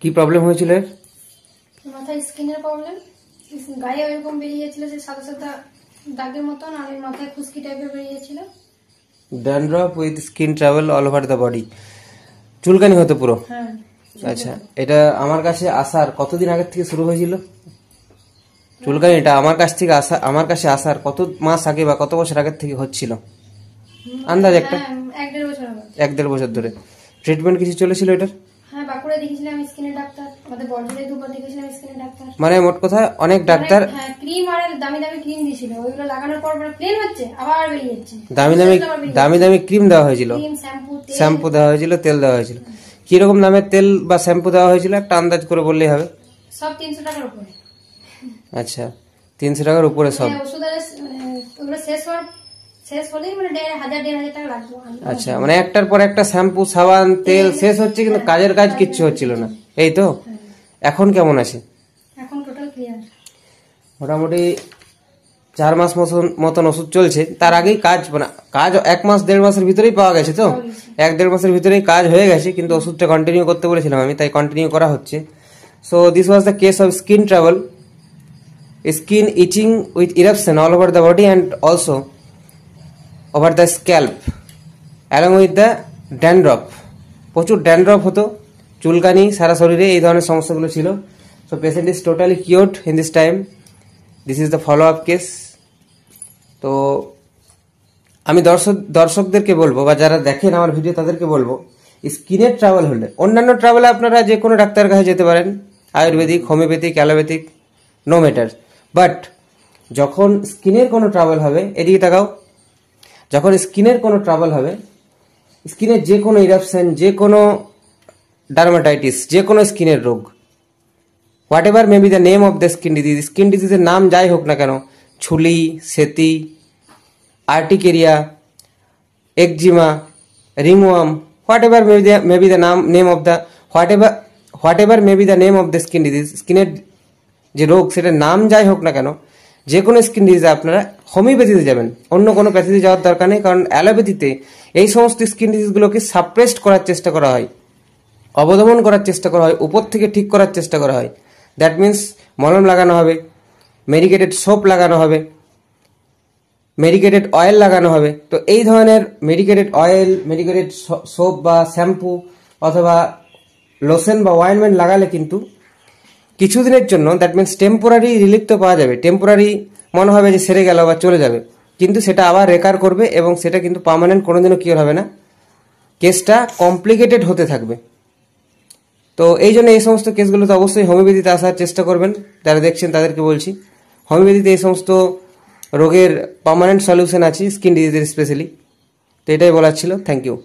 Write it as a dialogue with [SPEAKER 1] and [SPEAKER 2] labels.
[SPEAKER 1] কি প্রবলেম হয়েছিল?
[SPEAKER 2] মাথায় স্কিনের প্রবলেম, গায়ে এরকম বেরিয়ে যাচ্ছিল যে সাদা সাদা দাগের মতন, আর মাথায় খুশকি টাইপের বেরিয়ে যাচ্ছিল।
[SPEAKER 1] Dandruff with skin travel all over the body, চুলকানি হতো পুরো।
[SPEAKER 2] হ্যাঁ।
[SPEAKER 1] আচ্ছা, এটা আমার কাছে আসার কতদিন আগের থেকে শুরু হয়েছিল চুলকানিটা? আমার কাছে আসার কত মাস আগে বা কত বছর আগের থেকে হচ্ছিল আন্দাজ একটা?
[SPEAKER 2] 1-1.5 বছর আগে।
[SPEAKER 1] 1-1.5 বছর ধরে ট্রিটমেন্ট কিছু চলেছিল এটার?
[SPEAKER 2] হ্যাঁ, বাঁকুড়ায় দেখিয়েছিলাম স্কিনের ডাক্তার, আমাদের বড়জোরে দুবার দেখিয়েছিলাম স্কিনের ডাক্তার।
[SPEAKER 1] মানে মোট কথা অনেক ডাক্তার।
[SPEAKER 2] হ্যাঁ, ক্রিম আর দামি দামি ক্রিম দিয়েছিল, ওইগুলো লাগানোর পর প্লেন হচ্ছে, আবার বেরিয়ে যাচ্ছে।
[SPEAKER 1] দামি দামি ক্রিম দেওয়া হয়েছিল, শ্যাম্পু দেওয়া হয়েছিল, তেল দেওয়া হয়েছিল। কিরকম দামের তেল বা শ্যাম্পু দেওয়া হয়েছিল একটা আন্দাজ করে বললেই হবে?
[SPEAKER 2] সব 300 টাকার উপরে।
[SPEAKER 1] আচ্ছা, 300 টাকার উপরে সব।
[SPEAKER 2] ওগুলো শেষ হলেই মানে 1000-1500 টাকা লাগবে।
[SPEAKER 1] আচ্ছা, মানে একটার পর একটা শ্যাম্পু, সাবান, তেল শেষ হচ্ছে, কিন্তু কাজের কাজ কিচ্ছু হচ্ছিল না, এই তো? এখন কেমন আছে?
[SPEAKER 2] এখন টোটাল ক্লিয়ার।
[SPEAKER 1] মোটামুটি 4 মাস মতন ওষুধ চলছে। তার আগেই কাজ 1 মাস 1.5 মাসের ভিতরেই পাওয়া গেছে, তো 1-1.5 মাসের ভিতরেই কাজ হয়ে গেছে, কিন্তু ওষুধটা কন্টিনিউ করতে বলেছিলাম আমি, তাই কন্টিনিউ করা হচ্ছে। So this was the case of skin travel, skin itching with eruption all over the body and also over the scalp along with the dandruff. প্রচুর ড্যান্ড্রফ হতো, চুলকানি সারা শরীরে, এই ধরনের সমস্যাগুলো ছিল। So patient is totally cured in this time. This is the follow up case. তো আমি দর্শকদেরকে বলবো, বা যারা দেখেন আমার ভিডিও তাদেরকে বলবো, স্কিনের ট্রাভেল হলে, অন্যান্য ট্রাভেলে আপনারা যে কোনো ডাক্তারের কাছে যেতে পারেন, ayurvedic, homeopathic, allopathic, no matter. But যখন স্কিনের কোনো ট্রাভেল হবে, এদিকে তাকাও, যখন স্কিনের কোনো ট্রাভেল হবে, স্কিনের যে কোনো ইরাপশন, যে কোনো ডার্মাটাইটিস, যে কোনো স্কিনের রোগ, whatever may be the name of the skin disease, skin ডিজিজের নাম যাই হোক না কেন, ছুলি, সেতি, urticaria, eczema, ringworm, whatever may be the name of the whatever may be the name of the skin disease, স্কিনের যে রোগ সেটার নাম যাই হোক না কেন, যে কোনো স্কিন ডিজিজে আপনারা হোমিওপ্যাথিতে যাবেন, অন্য কোনো প্যাথিতে যাওয়ার দরকার নেই। কারণ অ্যালোপ্যাথিতে এই সমস্ত স্কিন ডিজিজগুলোকে সাপ্রেসড করার চেষ্টা করা হয়, অবদমন করার চেষ্টা করা হয়, উপর থেকে ঠিক করার চেষ্টা করা হয়। দ্যাট মিন্স মলম লাগানো হবে, মেডিকেটেড সোপ লাগানো হবে, মেডিকেটেড অয়েল লাগানো হবে। তো এই ধরনের মেডিকেটেড অয়েল, মেডিকেটেড সোপ বা শ্যাম্পু অথবা লোশন বা অয়েনমেন্ট লাগালে কিন্তু কিছুদিনের জন্য, দ্যাট মিনস টেম্পোরারি রিলিফ তো পাওয়া যাবে, টেম্পোরারি মনে হবে যে সেরে গেল বা চলে যাবে, কিন্তু সেটা আবার রেকার করবে এবং সেটা কিন্তু পার্মানেন্ট কোনোদিনও কিওর হবে না, কেসটা কমপ্লিকেটেড হতে থাকবে। তো এই জন্য এই সমস্ত কেসগুলোতে অবশ্যই হোমিওপ্যাথিতে আসার চেষ্টা করবেন। যারা দেখছেন তাদেরকে বলছি, হোমিওপ্যাথিতে এই সমস্ত রোগের পার্মানেন্ট সলিউশন আছে, স্কিন ডিজিজের স্পেশালি। তো এটাই বলার ছিল। Thank you.